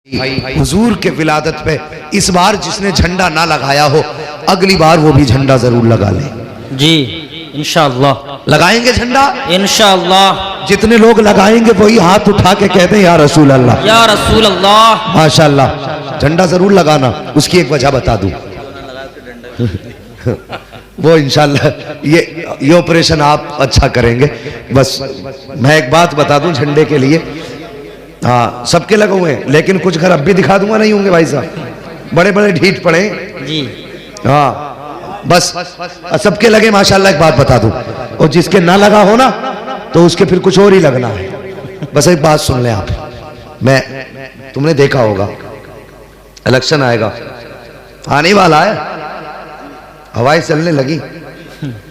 हुजूर के विलादत पे इस बार जिसने झंडा ना लगाया हो अगली बार वो भी झंडा जरूर लगा ले जी, इंशाअल्लाह लगाएंगे झंडा इंशाअल्लाह। जितने लोग लगाएंगे वही हाथ उठा के कहते हैं या रसूल अल्लाह, या रसूल अल्लाह। माशाअल्लाह। झंडा जरूर लगाना, उसकी एक वजह बता दूं वो इंशाअल्लाह ये ऑपरेशन आप अच्छा करेंगे। बस मैं एक बात बता दूं झंडे के लिए, हाँ सबके लगे हुए हैं लेकिन कुछ घर अब भी दिखा दूंगा नहीं होंगे भाई साहब, बड़े बड़े ढीठ पड़े जी। हाँ बस सबके लगे माशाल्लाह। एक बात बता दूं, और जिसके ना लगा हो ना तो उसके फिर कुछ और ही लगना है। बस एक बात सुन ले आप, मैं तुमने देखा होगा इलेक्शन आएगा, आने वाला है, हवाएं चलने लगी,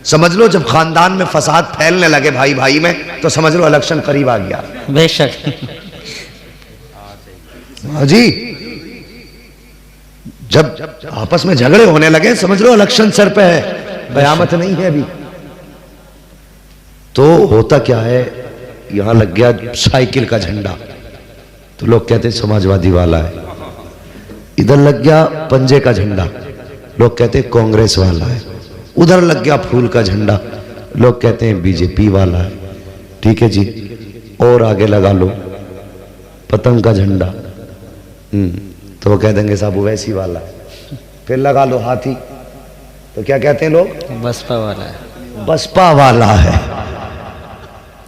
समझ लो जब खानदान में फसाद फैलने लगे भाई भाई में तो समझ लो इलेक्शन करीब आ गया। बेशक जी, जब आपस में झगड़े होने लगे समझ लो इलेक्शन सर पे है, कयामत नहीं है अभी। तो होता क्या है, यहां लग गया साइकिल का झंडा तो लोग कहते हैं समाजवादी वाला है, इधर लग गया पंजे का झंडा लोग कहते हैं कांग्रेस वाला है, उधर लग गया फूल का झंडा लोग कहते हैं बीजेपी वाला है। ठीक है जी, और आगे लगा लो पतंग का झंडा, तो वो कह देंगे साहब वैसी वाला है। फिर लगा लो हाथी तो क्या कहते हैं लोग, बसपा वाला है, बसपा वाला है।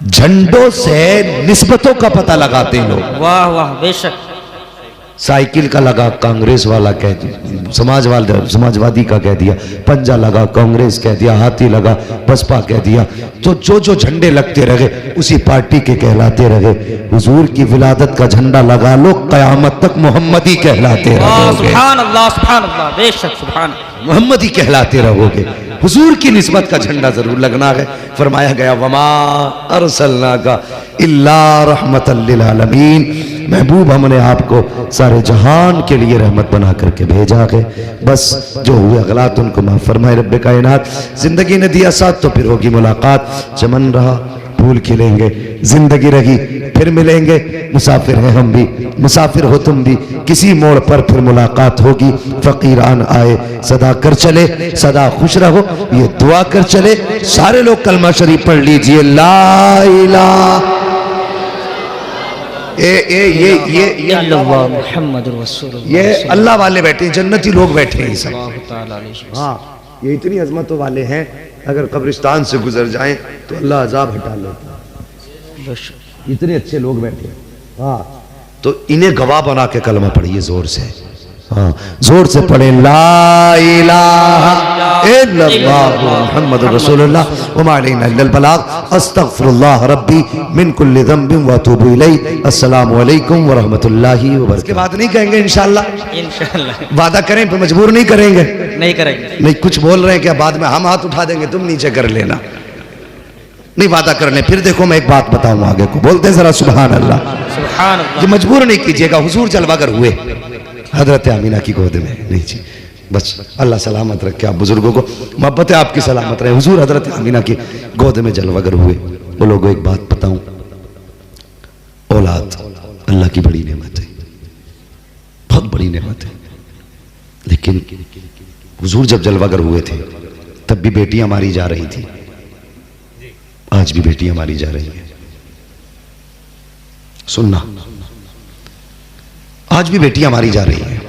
झंडों से निस्बतों का पता लगाते हैं लोग। वाह वाह बेशक। साइकिल का लगा कांग्रेस वाला कह दिया, समाजवादी का कह दिया, पंजा लगा कांग्रेस कह दिया, हाथी लगा बसपा कह दिया। तो जो जो झंडे लगते रहे उसी पार्टी के कहलाते रहे। हुजूर की विलादत का झंडा लगा लो, कयामत तक मोहम्मदी कहलाते रहोगे। सुभान अल्लाह सुभान अल्लाह, बेशक सुभान मोहम्मदी कहलाते रहोगे। हुजूर की निस्बत का झंडा जरूर लगना है। फरमाया गया वमा अरसलनाका इल्ला रहमतल लिल आलमीन, महबूब हमने आपको सारे जहान के लिए रहमत बना करके भेजा है। बस जो हुए गलत उनको माफ फरमाए रब्बे कायनात। जिंदगी ने दिया साथ तो फिर होगी मुलाकात, चमन रहा फूल खिलेंगे, जिंदगी रही फिर मिलेंगे। मुसाफिर हैं हम भी, मुसाफिर हो तुम भी, किसी मोड़ पर फिर मुलाकात होगी। फकीरान आए सदा कर चले, सदा खुश रहो ये दुआ कर चले। सारे लोग कलमा शरीफ पढ़ लीजिए, ला इलाहा ये मुहम्मदुर रसूलुल्लाह, ये अल्लाह वाले बैठे हैं, जन्नती लोग बैठे हैं सब। हाँ ये इतनी अजमतों वाले हैं, अगर कब्रिस्तान से गुजर जाएं तो अल्लाह अजाब हटा लेता है। इतने अच्छे लोग बैठे हैं। हाँ तो इन्हें गवाह बना के कलमा पढ़िए जोर से, हाँ जोर से पढ़े, ला इलाहा इल्लल्लाह मुहम्मदुर रसूलुल्लाह व मा अलैना इल्लल बलाग अस्तगफिरुल्लाह रब्बी मिन कुल्लि ज़ंबिन व अतूबु इलैहि। अस्सलामु अलैकुम व रहमतुल्लाहि व बरकातहू। इसके बाद नहीं कहेंगे इंशाअल्लाह, इंशाअल्लाह। वादा करें पर मजबूर नहीं करेंगे, नहीं करेंगे। नहीं कुछ बोल रहे हैं क्या, बाद में हम हाथ उठा देंगे तुम नीचे कर लेना, नहीं वादा करने। फिर देखो मैं एक बात बताऊं आगे को, बोलते जरा सुभान अल्लाह। सुभान अल्लाह। ये मजबूर नहीं कीजिएगा, हुजूर जलवागर हुए हजरत आमीना की गोद में, नहीं जी बस अल्लाह सलामत रखे आप बुजुर्गों को, मोहब्बत है आपकी सलामत रहे। हुजूर हजरत आमीना की गोद में जलवागर हुए। वो लोगों एक बात बताऊं, औलाद अल्लाह की बड़ी नेमत है, बहुत बड़ी नेमत है। लेकिन हुजूर जब जलवागर हुए थे तब भी बेटियां मारी जा रही थी, आज भी बेटियां मारी जा रही हैं। सुनना, आज भी बेटियां मारी जा रही हैं।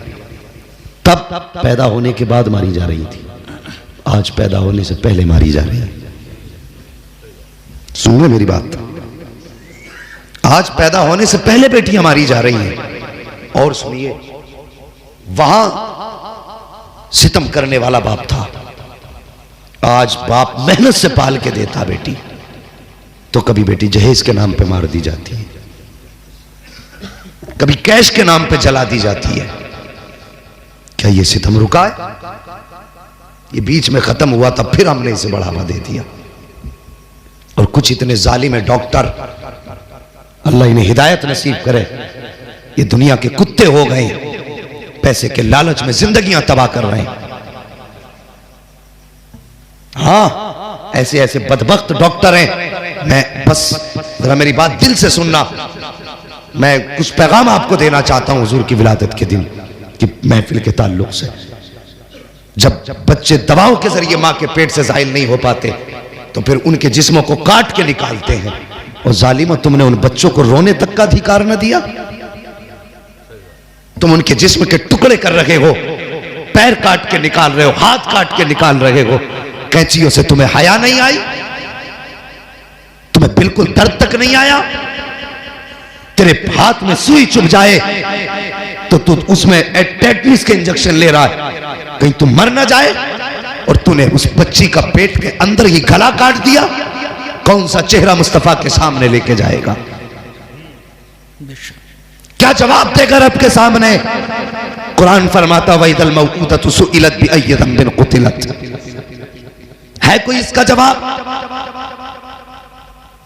तब पैदा होने के बाद मारी जा रही थी, आज पैदा होने से पहले मारी जा रही है। सुनिए मेरी बात, आज पैदा होने से पहले बेटियां मारी जा रही हैं। और सुनिए, वहां सितम करने वाला बाप था, आज बाप मेहनत से पाल के देता बेटी, तो कभी बेटी जहेज के नाम पे मार दी जाती है, कभी कैश के नाम पे जला दी जाती है। क्या ये सितम रुका है? ये बीच में खत्म हुआ था, फिर हमने इसे बढ़ावा दे दिया। और कुछ इतने जालिम है डॉक्टर, अल्लाह इन्हें हिदायत नसीब करे, ये दुनिया के कुत्ते हो गए, पैसे के लालच में जिंदगियां तबाह कर रहे हैं। हाँ ऐसे ऐसे बदबख्त डॉक्टर हैं। मैं बस जरा मेरी बात दिल से सुनना, मैं कुछ पैगाम आपको देना चाहता हूं हुजूर की विलादत के दिन की महफिल के ताल्लुक से। जब बच्चे दवाओं के जरिए मां के पेट से जाहिल नहीं हो पाते तो फिर उनके जिस्मों को काट के निकालते हैं। और जालिमा, तुमने उन बच्चों को रोने तक का अधिकार न दिया। तुम उनके जिस्म के टुकड़े कर रहे हो, पैर काट के निकाल रहे हो, हाथ काट के निकाल रहे हो। कैंचियों से तुम्हें हया नहीं आई? तुम्हें बिल्कुल दर्द तक नहीं आया? तेरे हाथ में सुई चुभ जाए तो तू उसमें टेटनिस के इंजेक्शन ले रहा है, कहीं तू मर ना जाए। और तूने उस बच्ची का पेट के अंदर ही गला काट दिया। कौन सा चेहरा मुस्तफा के सामने लेके जाएगा? क्या जवाब देगा रब के सामने? कुरान फरमाता वइदल मौऊदतु सुइलत बिअय्यि ज़ंबिन कुतिलत। है कोई इसका जवाब?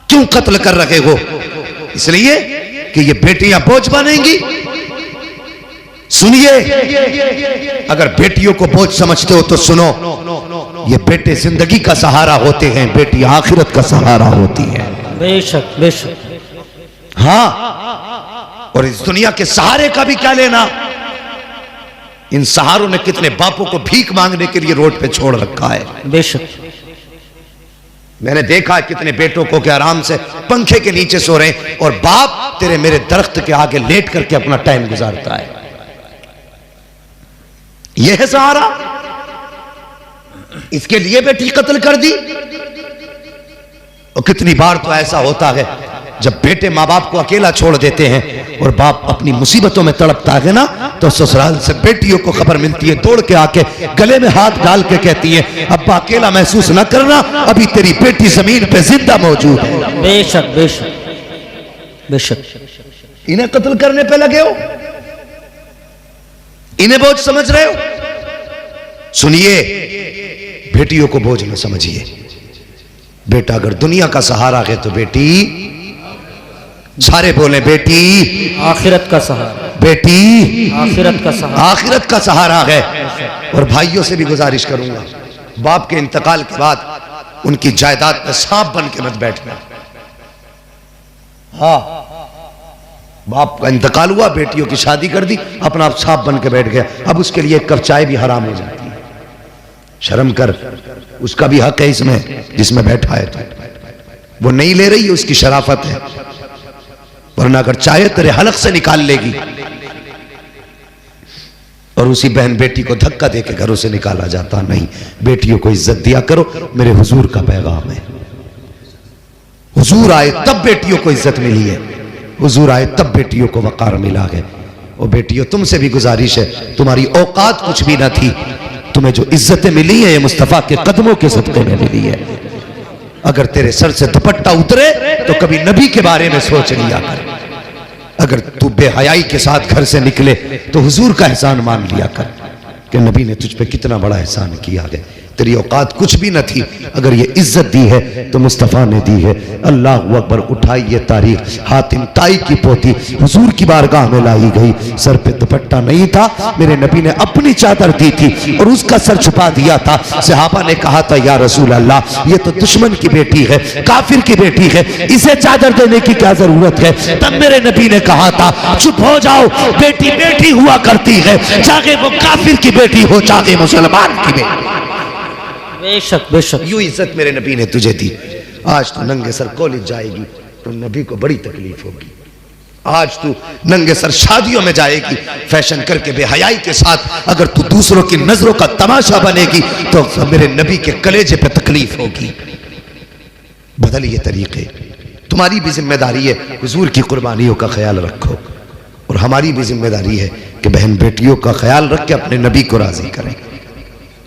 क्यों कत्ल कर रहे हो? इसलिए कि ये बेटियां बोझ बनेंगी। सुनिए, अगर बेटियों को बोझ समझते हो तो सुनो, ये बेटे जिंदगी का सहारा होते हैं, बेटी आखिरत का सहारा होती है। बेशक बेशक। हाँ, और इस दुनिया के सहारे का भी क्या लेना? इन सहारों ने कितने बापों को भीख मांगने के लिए रोड पे छोड़ रखा है। बेशक। मैंने देखा है कितने बेटों को कि आराम से पंखे के नीचे सो रहे हैं और बाप तेरे मेरे दरख्त के आगे लेट करके अपना टाइम गुजारता है। यह है सहारा? इसके लिए बेटी कत्ल कर दी। और कितनी बार तो ऐसा होता है जब बेटे माँ बाप को अकेला छोड़ देते हैं और बाप अपनी मुसीबतों में तड़पता है ना, तो ससुराल से बेटियों को खबर मिलती है, दौड़ के आके गले में हाथ डाल के कहती है अब्बा अकेला महसूस ना करना, अभी तेरी बेटी जमीन पे जिंदा मौजूद है। बेशक बेशक बेशक। इन्हें कत्ल करने पे लगे हो, इन्हें बोझ समझ रहे हो? सुनिए, बेटियों को बोझ न समझिए। बेटा अगर दुनिया का सहारा है तो बेटी, सारे बोले बेटी आखिरत का सहारा, बेटी आखिरत का सहारा, आखिरत का सहारा है। और भाइयों से भी गुजारिश करूंगा, बाप के इंतकाल के बाद उनकी जायदाद में सांप बन के मत बैठना। हाँ, बाप का इंतकाल हुआ, बेटियों की शादी कर दी, अपना आप सांप बन के बैठ गया, अब उसके लिए एक कप चाय भी हराम हो जाती है। शर्म कर, उसका भी हक है इसमें जिसमें बैठा है। तो वो नहीं ले रही है, उसकी शराफत है, वरना अगर चाहे तेरे हलक से निकाल लेगी। और उसी बहन बेटी को धक्का देके घरों से निकाला जाता। नहीं, बेटियों को इज्जत दिया करो, मेरे हुजूर का पैगाम है। हुजूर आए तब बेटियों को इज्जत मिली है, हुजूर आए तब बेटियों को वकार मिला है। और बेटियों, तुमसे भी गुजारिश है, तुम्हारी औकात कुछ भी ना थी, तुम्हें जो इज्जतें मिली है ये मुस्तफा के कदमों के सदके में मिली है। अगर तेरे सर से दुपट्टा उतरे तो कभी नबी के बारे में सोच लिया कर। अगर तू बेहयाई के साथ घर से निकले तो हुजूर का एहसान मान लिया कर कि नबी ने तुझ पे कितना बड़ा एहसान किया है। तेरी औकात कुछ भी न थी, अगर ये इज्जत दी है तो मुस्तफ़ा ने दी है। अल्लाह अकबर। उठाई ये तारीख, हातिम ताई की पोती हुजूर की बारगाह में लाई गई। सर पे दुपट्टा नहीं था, मेरे नबी ने अपनी चादर दी थी और उसका सर छुपा दिया था। सहाबा ने कहा था या रसूल अल्लाह, ये तो दुश्मन की बेटी है, काफिर की बेटी है, इसे चादर देने की क्या जरूरत है? तब मेरे नबी ने कहा था चुप हो जाओ, बेटी बेटी हुआ करती है, चाहे वो काफिर की बेटी हो चाहे मुसलमान की बेटी। बेशक बेशक। यूं इज्जत मेरे नबी ने तुझे दी। आज तू नंगे सर कॉलेज जाएगी तो नबी को बड़ी तकलीफ होगी। आज तू नंगे सर शादियों में जाएगी फैशन करके बेहयाई के साथ, अगर तू दूसरों की नजरों का तमाशा बनेगी तो मेरे नबी के कलेजे पे तकलीफ होगी। बदलिए तरीके, तुम्हारी भी जिम्मेदारी है हुजूर की कुर्बानियों का ख्याल रखो, और हमारी भी जिम्मेदारी है कि बहन बेटियों का ख्याल रख के अपने नबी को राजी करें,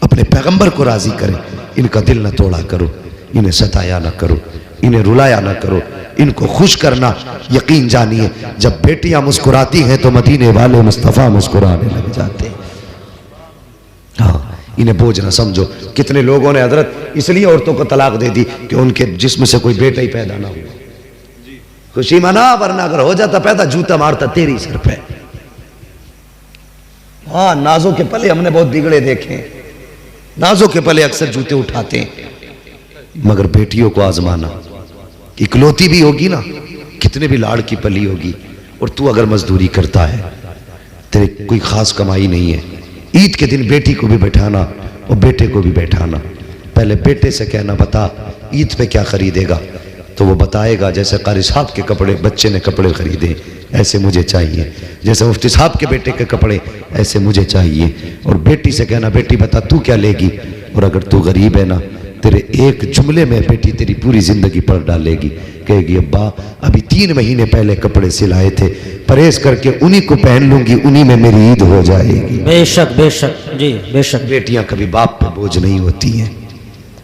अपने पैगंबर को राजी करें। इनका दिल न तोड़ा करो, इन्हें सताया ना करो, इन्हें रुलाया ना करो, इनको खुश करना। यकीन जानिए जब बेटियां मुस्कुराती हैं तो मदीने वाले मुस्तफ़ा मुस्कुराने लग जाते हैं। हाँ, इन्हें बोझ ना समझो। कितने लोगों ने हजरत इसलिए औरतों को तलाक दे दी कि उनके जिस्म से कोई बेटा ही पैदा ना हुआ। खुशी मना, वरना अगर हो जाता पैदा जूता मारता तेरी सर पे। हाँ, नाजों के पले हमने बहुत बिगड़े देखे, नाजों के पले अक्सर जूते उठाते हैं, मगर बेटियों को आजमाना। इकलौती भी होगी ना, कितने भी लाड़ की पली होगी, और तू अगर मजदूरी करता है, तेरे कोई खास कमाई नहीं है, ईद के दिन बेटी को भी बैठाना और बेटे को भी बैठाना, पहले बेटे से कहना बता ईद पे क्या खरीदेगा, तो वो बताएगा जैसे कारी साहब के कपड़े बच्चे ने कपड़े खरीदे ऐसे मुझे चाहिए, जैसे मुफ्ती साहब के बेटे के कपड़े ऐसे मुझे चाहिए। और बेटी से कहना बेटी बता तू क्या लेगी, और अगर तू गरीब है ना, तेरे एक जुमले में बेटी तेरी पूरी जिंदगी पर डालेगी, कहेगी अब्बा अभी 3 महीने पहले कपड़े सिलाए थे, परहेज करके उन्हीं को पहन लूंगी, उन्हीं में मेरी ईद हो जाएगी। बेशक बेशक जी बेशक। बेटियां कभी बाप पे बोझ नहीं होती हैं,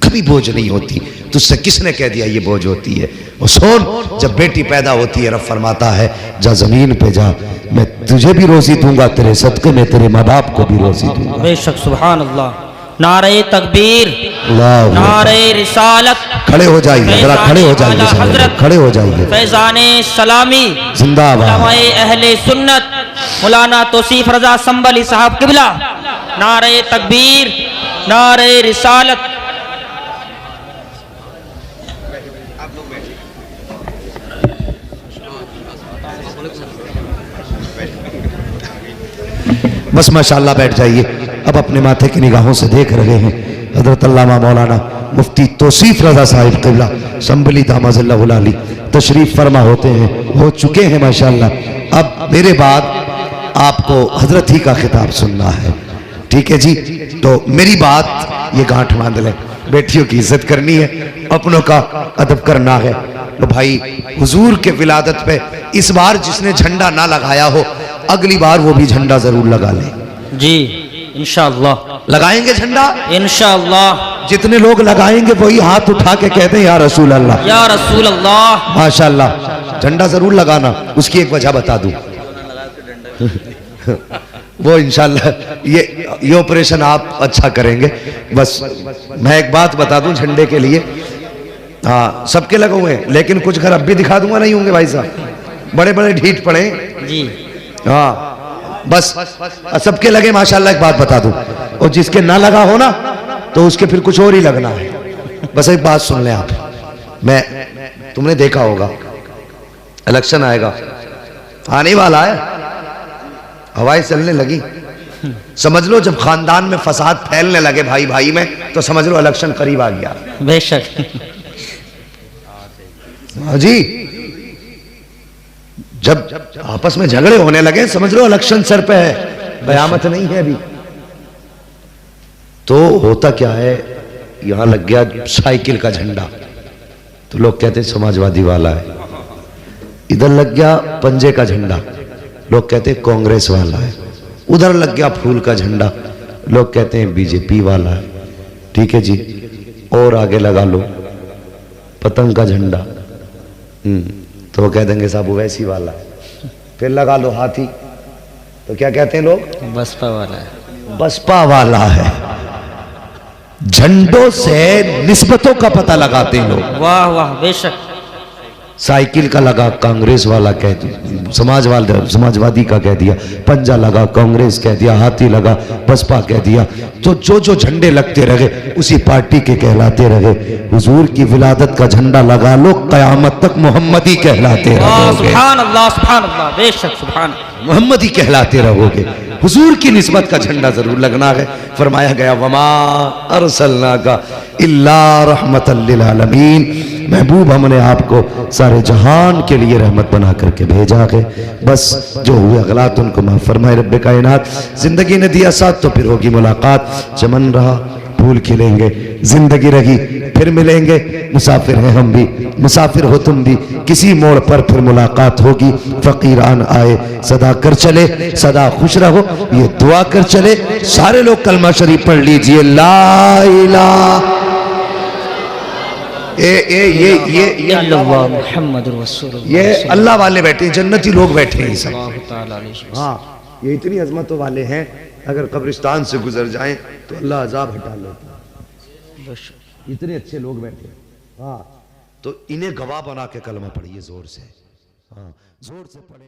कभी बोझ नहीं होती। तुझसे किसने कह दिया ये बोझ होती है? और सुन, जब बेटी पैदा होती है रब फरमाता है जा जमीन पे जा, मैं तुझे भी रोजी दूंगा, तेरे सदके में तेरे माँ बाप को भी रोजी दूंगा। बेशक सुभान अल्लाह। नारे तकबीर, अल्लाह, नारे रिसालत। खड़े हो जाइए, जरा खड़े हो जाइए, हजरत खड़े हो जाइए। फैजाने सलामी जिंदाबाद। उलमाए अहले सुन्नत मौलाना तौसीफ रजा संबली साहब किबला। नारे तकबीर, नारे रिसालत। बस माशाअल्लाह बैठ जाइए। अब अपने माथे की निगाहों से देख रहे हैं हजरत अल्लामा मौलाना मुफ्ती तौसीफ रजा साहिब किबला संबली दामाज़िल्लाहुल आली तशरीफ फरमा होते हैं, हो चुके हैं माशाअल्लाह। अब मेरे बाद आपको हजरत ही का खिताब सुनना है, ठीक है जी? तो मेरी बात ये गांठ बांध लें, बेटियों की इज्जत करनी है, अपनों का अदब करना है। तो भाई हुजूर के विलादत पे इस बार जिसने झंडा ना लगाया हो, अगली बार वो भी झंडा जरूर लगा ले जी इंशाअल्लाह। लगाएंगे झंडा इंशाअल्लाह। जितने लोग लगाएंगे वही हाथ उठा के कहते हैं या रसूल अल्लाह, या रसूल अल्लाह। माशाअल्लाह। झंडा जरूर लगाना, उसकी एक वजह बता दूं वो इंशाअल्लाह ये ऑपरेशन आप अच्छा करेंगे। बस मैं एक बात बता दूं झंडे के लिए, हाँ सबके लगे हुए हैं, लेकिन कुछ घर अब भी दिखा दूंगा, नहीं होंगे भाई साहब, बड़े बड़े ढीठ पड़े जी। हाँ बस सबके लगे माशाअल्लाह। एक बात बता दूं, और जिसके ना लगा हो ना तो उसके फिर कुछ और ही लगना है। बस एक बात सुन लें आप, मैं तुमने देखा होगा इलेक्शन आएगा, आने वाला है, हवाएं चलने लगी, समझ लो जब खानदान में फसाद फैलने लगे भाई भाई में, तो समझ लो इलेक्शन करीब आ गया। बेशक हाँ जी, जब आपस में झगड़े होने लगे समझ लो इलेक्शन सर पे है, कयामत नहीं है अभी। तो होता क्या है, यहां लग गया साइकिल का झंडा, तो लोग कहते हैं समाजवादी वाला है। इधर लग गया पंजे का झंडा, लोग कहते हैं कांग्रेस वाला है। उधर लग गया फूल का झंडा, लोग कहते हैं बीजेपी वाला है। ठीक है जी, और आगे लगा लो पतंग का झंडा, तो वो कह देंगे साहब वैसी वाला है। फिर लगा लो हाथी, तो क्या कहते हैं लोग, बसपा वाला है, बसपा वाला है। झंडों से निस्बतों का पता लगाते हैं लोग। वाह वाह बेशक। साइकिल का लगा कांग्रेस वाला कह दिया, समाजवादी का कह दिया, पंजा लगा कांग्रेस कह दिया, हाथी लगा बसपा कह दिया। तो जो झंडे लगते रहे उसी पार्टी के कहलाते रहे। हुजूर की विलादत का झंडा लगा लो, कयामत तक मोहम्मदी कहलाते रहोगे। सुभान अल्लाह, सुभान अल्लाह, बेशक सुभान मोहम्मदी कहलाते रहोगे। हुजूर की निस्बत का झंडा जरूर लगना है। फरमाया गया वमा अरसलनाका इल्ला रहमतल लिल आलमीन, महबूब हमने आपको सारे जहान के लिए रहमत बना करके भेजा है। बस जो हुए गलत उनको माफ फरमाए रब्बे कायनात। जिंदगी ने दिया साथ तो फिर होगी मुलाकात, चमन रहा फूल खिलेंगे, जिंदगी रही फिर मिलेंगे। मुसाफिर हैं हम भी, मुसाफिर हो तुम भी, किसी मोड़ पर फिर मुलाकात होगी। फकीरान आए सदा कर चले, सदा खुश रहो ये दुआ कर चले। सारे लोग कलमा शरीफ पढ़ लीजिए, ला इलाहा ये अल्लाह मुहम्मदुर रसूलुल्लाह। ये अल्लाह वाले बैठे हैं, जन्नती लोग बैठे हैं सब। हाँ ये इतनी अजमतों वाले हैं, अगर कब्रिस्तान से गुजर जाएं तो अल्लाह अजाब हटा लेता है। इतने अच्छे लोग बैठे हैं। हाँ तो इन्हें गवाह बना के कलमा पढ़िए जोर से, हाँ जोर से पढ़े।